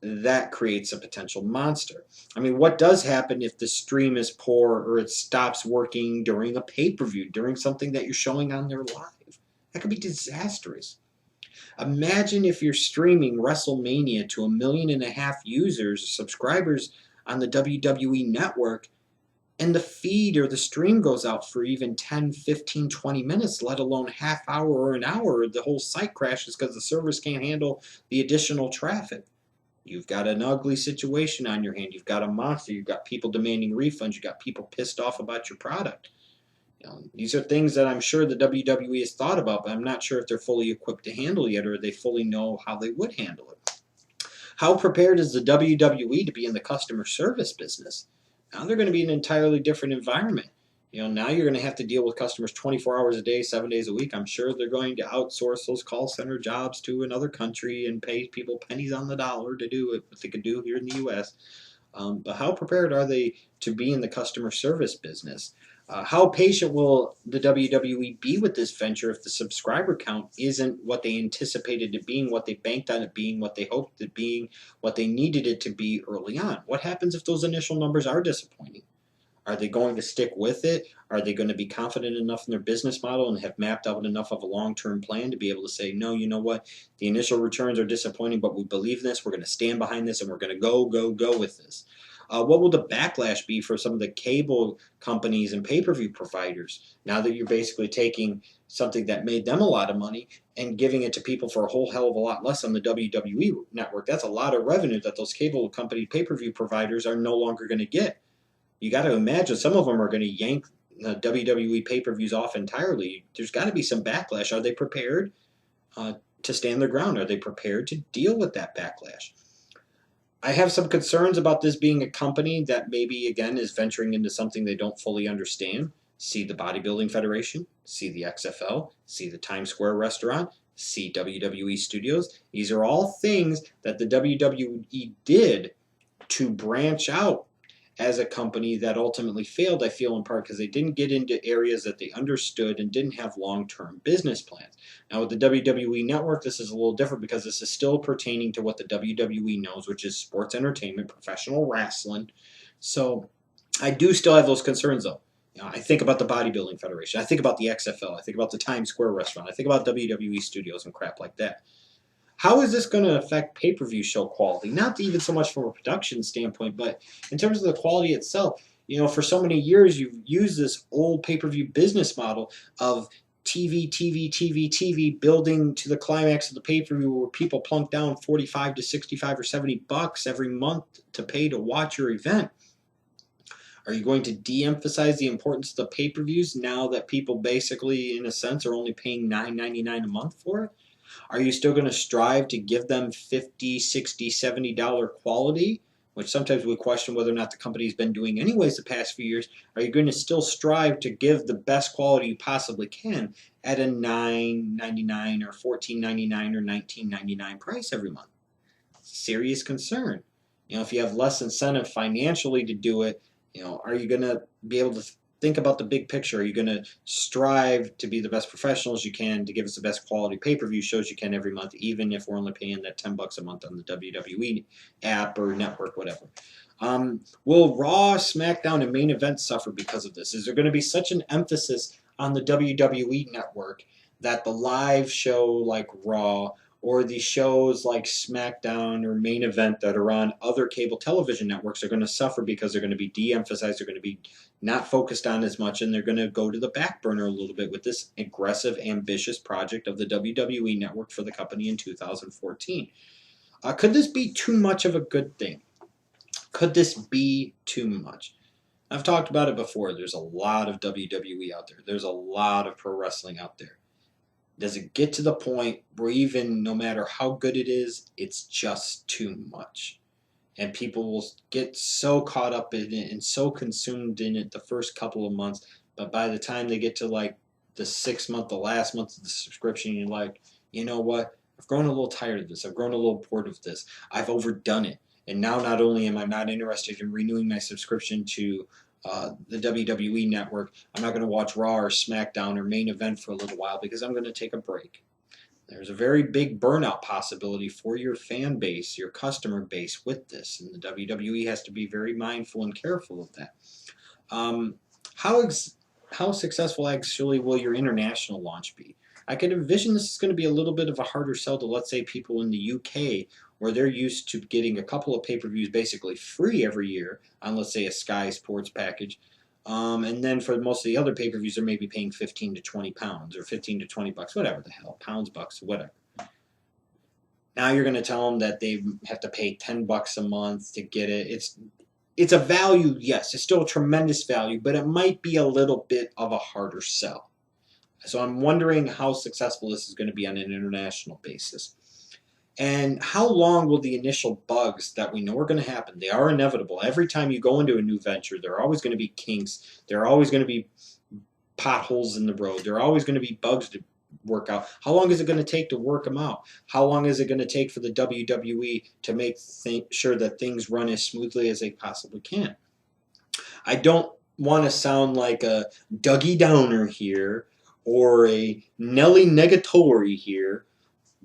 that creates a potential monster. I mean, what does happen if the stream is poor or it stops working during a pay-per-view, during something that you're showing on there live? That could be disastrous. Imagine if you're streaming WrestleMania to 1.5 million users, subscribers on the WWE Network, and the feed or the stream goes out for even 10, 15, 20 minutes, let alone half hour or an hour. The whole site crashes because the servers can't handle the additional traffic. You've got an ugly situation on your hand. You've got a monster. You've got people demanding refunds. You've got people pissed off about your product. These are things that I'm sure the WWE has thought about, but I'm not sure if they're fully equipped to handle yet, or they fully know how they would handle it. How prepared is the WWE to be in the customer service business? Now they're going to be in an entirely different environment. Now you're going to have to deal with customers 24 hours a day, 7 days a week. I'm sure they're going to outsource those call center jobs to another country and pay people pennies on the dollar to do what they could do here in the U.S. But how prepared are they to be in the customer service business? How patient will the WWE be with this venture if the subscriber count isn't what they anticipated it being, what they banked on it being, what they hoped it being, what they needed it to be early on? What happens if those initial numbers are disappointing? Are they going to stick with it? Are they going to be confident enough in their business model and have mapped out enough of a long-term plan to be able to say, no, you know what? The initial returns are disappointing, but we believe in this. We're going to stand behind this, and we're going to go with this. What will the backlash be for some of the cable companies and pay-per-view providers now that you're basically taking something that made them a lot of money and giving it to people for a whole hell of a lot less on the WWE network? That's a lot of revenue that those cable company pay-per-view providers are no longer going to get. You got to imagine some of them are going to yank the WWE pay-per-views off entirely. There's got to be some backlash. Are they prepared to stand their ground? Are they prepared to deal with that backlash? I have some concerns about this being a company that maybe, again, is venturing into something they don't fully understand. See the Bodybuilding Federation, see the XFL, see the Times Square restaurant, see WWE Studios. These are all things that the WWE did to branch out as a company that ultimately failed, I feel, in part because they didn't get into areas that they understood and didn't have long-term business plans. Now, with the WWE Network, this is a little different because this is still pertaining to what the WWE knows, which is sports entertainment, professional wrestling. So I do still have those concerns, though. I think about the Bodybuilding Federation. I think about the XFL. I think about the Times Square restaurant. I think about WWE Studios and crap like that. How is this going to affect pay-per-view show quality? Not even so much from a production standpoint, but in terms of the quality itself. For so many years, you've used this old pay-per-view business model of TV, building to the climax of the pay-per-view where people plunk down 45 to 65 or 70 bucks every month to pay to watch your event. Are you going to de-emphasize the importance of the pay-per-views now that people basically, in a sense, are only paying $9.99 a month for it? Are you still going to strive to give them $50, $60, $70 quality, which sometimes we question whether or not the company's been doing anyways the past few years? Are you going to still strive to give the best quality you possibly can at a $9.99 or $14.99 or $19.99 price every month? Serious concern. If you have less incentive financially to do it, are you going to be able to think about the big picture? Are you going to strive to be the best professionals you can to give us the best quality pay-per-view shows you can every month, even if we're only paying that $10 a month on the WWE app or network, whatever? Will Raw, SmackDown, and main event suffer because of this? Is there going to be such an emphasis on the WWE network that the live show like Raw or the shows like SmackDown or Main Event that are on other cable television networks are going to suffer because they're going to be de-emphasized, they're going to be not focused on as much, and they're going to go to the back burner a little bit with this aggressive, ambitious project of the WWE Network for the company in 2014. Could this be too much of a good thing? Could this be too much? I've talked about it before. There's a lot of WWE out there. There's a lot of pro wrestling out there. Does it get to the point where even no matter how good it is, it's just too much? And people will get so caught up in it and so consumed in it the first couple of months, but by the time they get to like the 6th month, the last month of the subscription, you're like, you know what? I've grown a little tired of this. I've grown a little bored of this. I've overdone it. And now not only am I not interested in renewing my subscription to the WWE Network, I'm not going to watch Raw or SmackDown or Main Event for a little while because I'm going to take a break. There's a very big burnout possibility for your fan base, your customer base with this, and the WWE has to be very mindful and careful of that. Um, how how successful actually will your international launch be? I could envision this is going to be a little bit of a harder sell to, let's say, people in the UK, where they're used to getting a couple of pay-per-views basically free every year on, let's say, a Sky Sports package. And then for most of the other pay-per-views, they're maybe paying 15 to 20 pounds or 15 to 20 bucks, whatever the hell, pounds, bucks, whatever. Now you're going to tell them that they have to pay 10 bucks a month to get it. It's a value, yes. It's still a tremendous value, but it might be a little bit of a harder sell. So I'm wondering how successful this is going to be on an international basis. And how long will the initial bugs that we know are going to happen? They are inevitable. Every time you go into a new venture, there are always going to be kinks. There are always going to be potholes in the road. There are always going to be bugs to work out. How long is it going to take to work them out? How long is it going to take for the WWE to make sure that things run as smoothly as they possibly can? I don't want to sound like a Dougie Downer here or a Nelly Negatory here,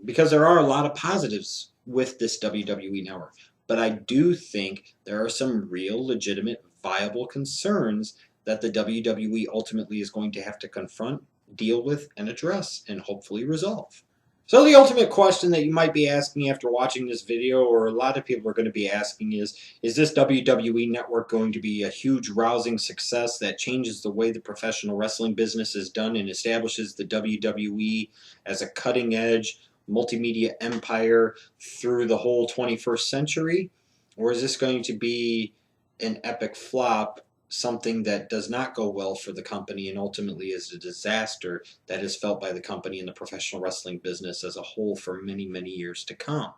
because there are a lot of positives with this WWE network. But I do think there are some real, legitimate, viable concerns that the WWE ultimately is going to have to confront, deal with, and address, and hopefully resolve. So the ultimate question that you might be asking after watching this video, or a lot of people are going to be asking, is this WWE network going to be a huge rousing success that changes the way the professional wrestling business is done and establishes the WWE as a cutting edge multimedia empire through the whole 21st century? Or is this going to be an epic flop, something that does not go well for the company and ultimately is a disaster that is felt by the company and the professional wrestling business as a whole for many, many years to come?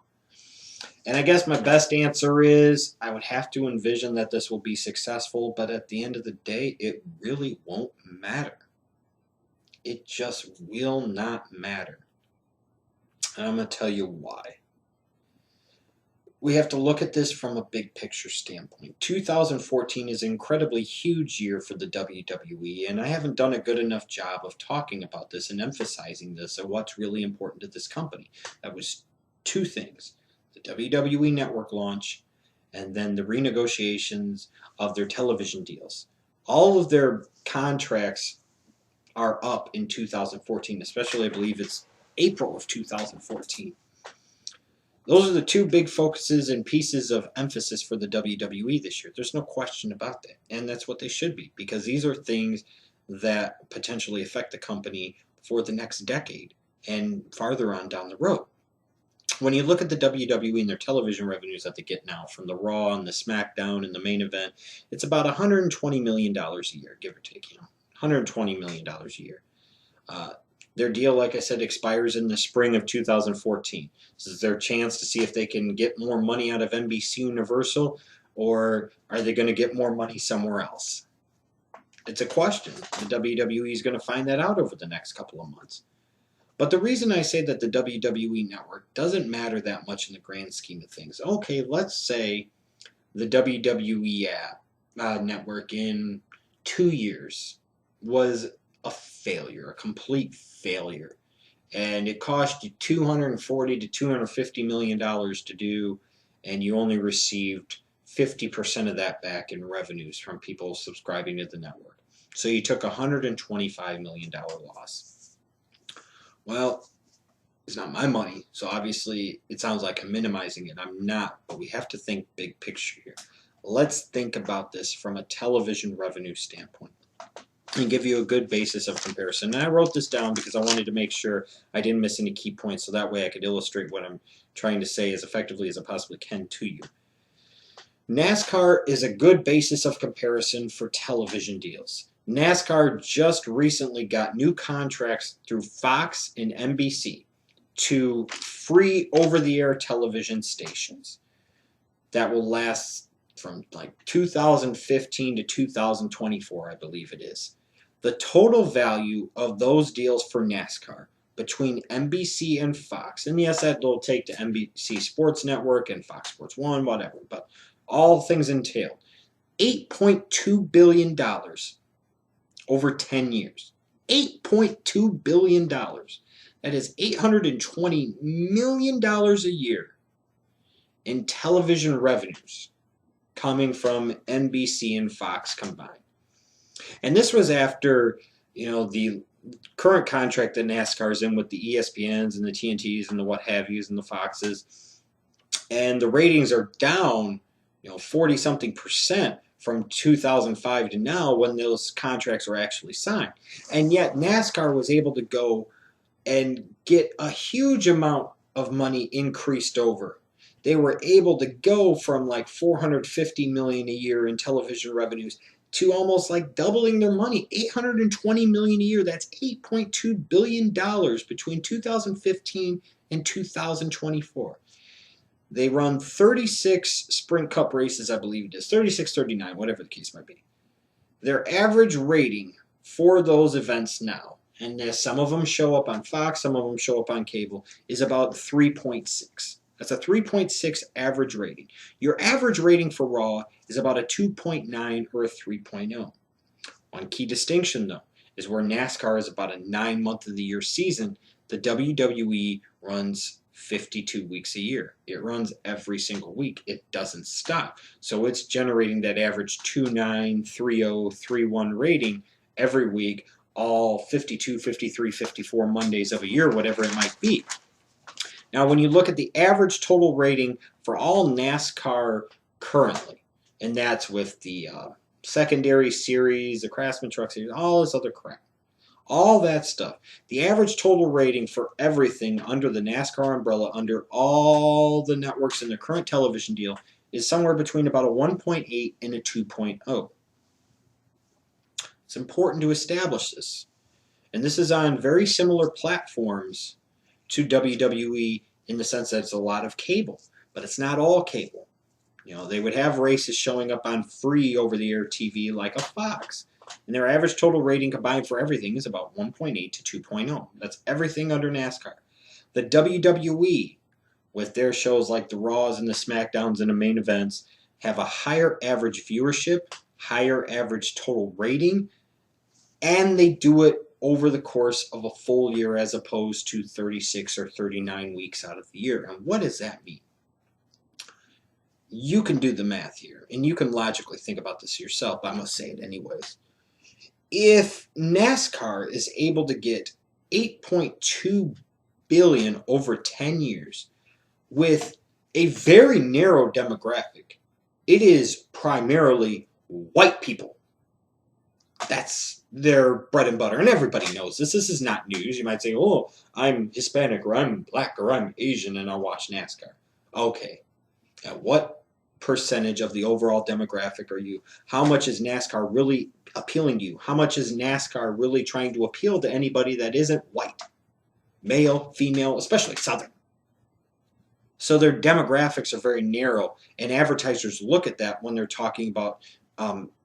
And I guess my best answer is I would have to envision that this will be successful, but at the end of the day, it really won't matter. It just will not matter. And I'm going to tell you why. We have to look at this from a big picture standpoint. 2014 is an incredibly huge year for the WWE, and I haven't done a good enough job of talking about this and emphasizing this and what's really important to this company. That was two things: the WWE Network launch and then the renegotiations of their television deals. All of their contracts are up in 2014, especially I believe it's April of 2014. Those are the two big focuses and pieces of emphasis for the WWE this year. There's no question about that. And that's what they should be, because these are things that potentially affect the company for the next decade and farther on down the road. When you look at the WWE and their television revenues that they get now from the Raw and the SmackDown and the main event, it's about $120 million a year, give or take, $120 million a year. Their deal, like I said, expires in the spring of 2014. This is their chance to see if they can get more money out of NBC Universal, or are they going to get more money somewhere else? It's a question. The WWE is going to find that out over the next couple of months. But the reason I say that the WWE Network doesn't matter that much in the grand scheme of things, okay, let's say the WWE network in 2 years was a failure, a complete failure, and it cost you $240 to $250 million to do, and you only received 50% of that back in revenues from people subscribing to the network. So you took a $125 million loss. Well, it's not my money, so obviously it sounds like I'm minimizing it. I'm not, but we have to think big picture here. Let's think about this from a television revenue standpoint and give you a good basis of comparison. And I wrote this down because I wanted to make sure I didn't miss any key points, so that way I could illustrate what I'm trying to say as effectively as I possibly can to you. NASCAR is a good basis of comparison for television deals. NASCAR just recently got new contracts through Fox and NBC to free over-the-air television stations that will last from like 2015 to 2024, I believe it is. The total value of those deals for NASCAR between NBC and Fox, and yes, that will take the NBC Sports Network and Fox Sports 1, whatever, but all things entailed, $8.2 billion over 10 years. $8.2 billion. That is $820 million a year in television revenues coming from NBC and Fox combined. And this was after, the current contract that NASCAR is in with the ESPNs and the TNTs and the what have yous and the Foxes. And the ratings are down, 40 something percent from 2005 to now when those contracts were actually signed. And yet NASCAR was able to go and get a huge amount of money increased over. They were able to go from like $450 million a year in television revenues to almost like doubling their money, $820 million a year. That's $8.2 billion between 2015 and 2024. They run 36 Sprint Cup races, I believe it is, 36, 39, whatever the case might be. Their average rating for those events now, and some of them show up on Fox, some of them show up on cable, is about 3.6. That's a 3.6 average rating. Your average rating for Raw is about a 2.9 or a 3.0. One key distinction, though, is where NASCAR is about a 9-month-of-the-year season, the WWE runs 52 weeks a year. It runs every single week. It doesn't stop. So it's generating that average 2.9, 3.0, 3.1 rating every week, all 52, 53, 54 Mondays of a year, whatever it might be. Now, when you look at the average total rating for all NASCAR currently, and that's with the secondary series, the Craftsman Truck Series, all this other crap, all that stuff, the average total rating for everything under the NASCAR umbrella, under all the networks in the current television deal, is somewhere between about a 1.8 and a 2.0. It's important to establish this. And this is on very similar platforms to WWE in the sense that it's a lot of cable, but it's not all cable. They would have races showing up on free over-the-air TV like a Fox, and their average total rating combined for everything is about 1.8 to 2.0. That's everything under NASCAR. The WWE, with their shows like the Raws and the SmackDowns and the main events, have a higher average viewership, higher average total rating, and they do it over the course of a full year as opposed to 36 or 39 weeks out of the year. And what does that mean? You can do the math here, and you can logically think about this yourself, but I'm going to say it anyways. If NASCAR is able to get $8.2 billion over 10 years with a very narrow demographic, it is primarily white people. That's their bread and butter, and everybody knows this. This is not news. You might say, oh, I'm Hispanic, or I'm black, or I'm Asian, and I watch NASCAR. Okay. At what percentage of the overall demographic are you? How much is NASCAR really appealing to you? How much is NASCAR really trying to appeal to anybody that isn't white? Male, female, especially Southern. So their demographics are very narrow, and advertisers look at that when they're talking about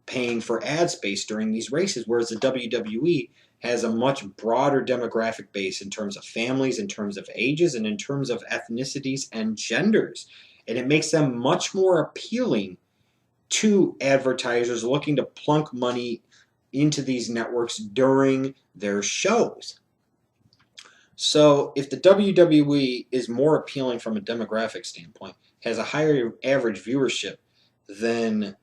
paying for ad space during these races, whereas the WWE has a much broader demographic base in terms of families, in terms of ages, and in terms of ethnicities and genders. And it makes them much more appealing to advertisers looking to plunk money into these networks during their shows. So if the WWE is more appealing from a demographic standpoint, has a higher average viewership than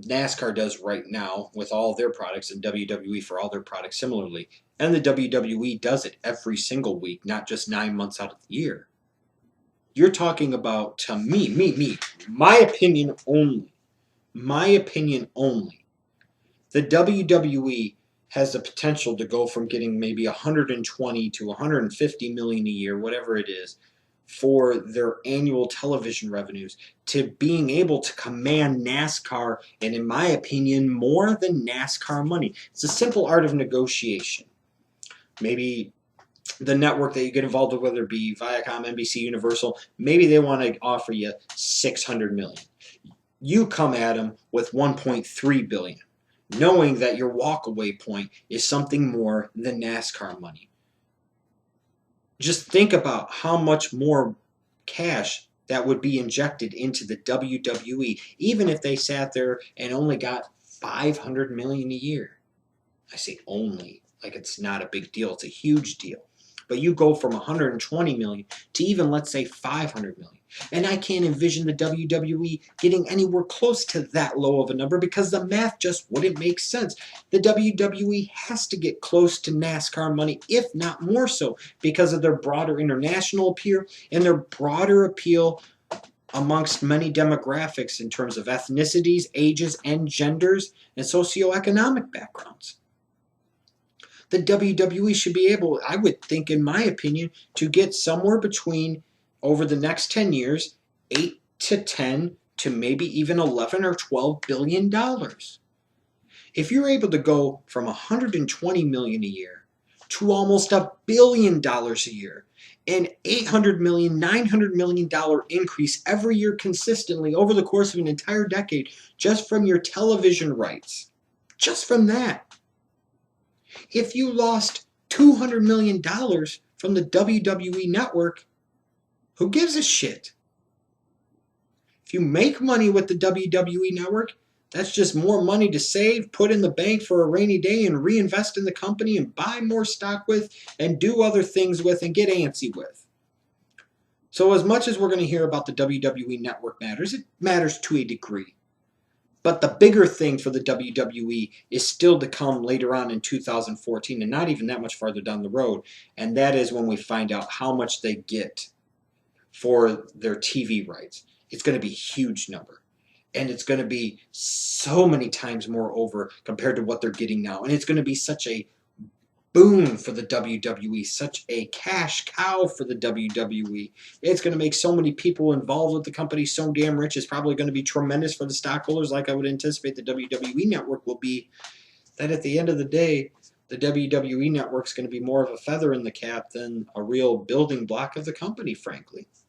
NASCAR does right now with all their products, and WWE for all their products similarly, and the WWE does it every single week, not just 9 months out of the year. You're talking about, to me, my opinion only, the WWE has the potential to go from getting maybe 120 to 150 million a year, whatever it is, for their annual television revenues, to being able to command NASCAR, and in my opinion, more than NASCAR money. It's a simple art of negotiation. Maybe the network that you get involved with, whether it be Viacom, NBC, Universal, maybe they want to offer you $600 million. You come at them with $1.3 billion, knowing that your walkaway point is something more than NASCAR money. Just think about how much more cash that would be injected into the WWE, even if they sat there and only got $500 million a year. I say only, like it's not a big deal. It's a huge deal. But you go from 120 million to even, let's say, 500 million. And I can't envision the WWE getting anywhere close to that low of a number because the math just wouldn't make sense. The WWE has to get close to NASCAR money, if not more so, because of their broader international appeal and their broader appeal amongst many demographics in terms of ethnicities, ages, and genders, and socioeconomic backgrounds. The WWE should be able, I would think, in my opinion, to get somewhere between, over the next 10 years, 8 to 10 to maybe even 11 or 12 billion dollars. If you're able to go from 120 million a year to almost $1 billion a year, an 800 million, 900 million dollar increase every year consistently over the course of an entire decade, just from your television rights, just from that. If you lost $200 million from the WWE Network, who gives a shit? If you make money with the WWE Network, that's just more money to save, put in the bank for a rainy day, and reinvest in the company and buy more stock with and do other things with and get antsy with. So as much as we're going to hear about the WWE Network matters, it matters to a degree. But the bigger thing for the WWE is still to come later on in 2014, and not even that much farther down the road. And that is when we find out how much they get for their TV rights. It's going to be a huge number. And it's going to be so many times more over compared to what they're getting now. And it's going to be such a boon for the WWE, such a cash cow for the WWE. It's going to make so many people involved with the company so damn rich. It's probably going to be tremendous for the stockholders, like I would anticipate the WWE Network will be. That at the end of the day, the WWE Network is going to be more of a feather in the cap than a real building block of the company, frankly.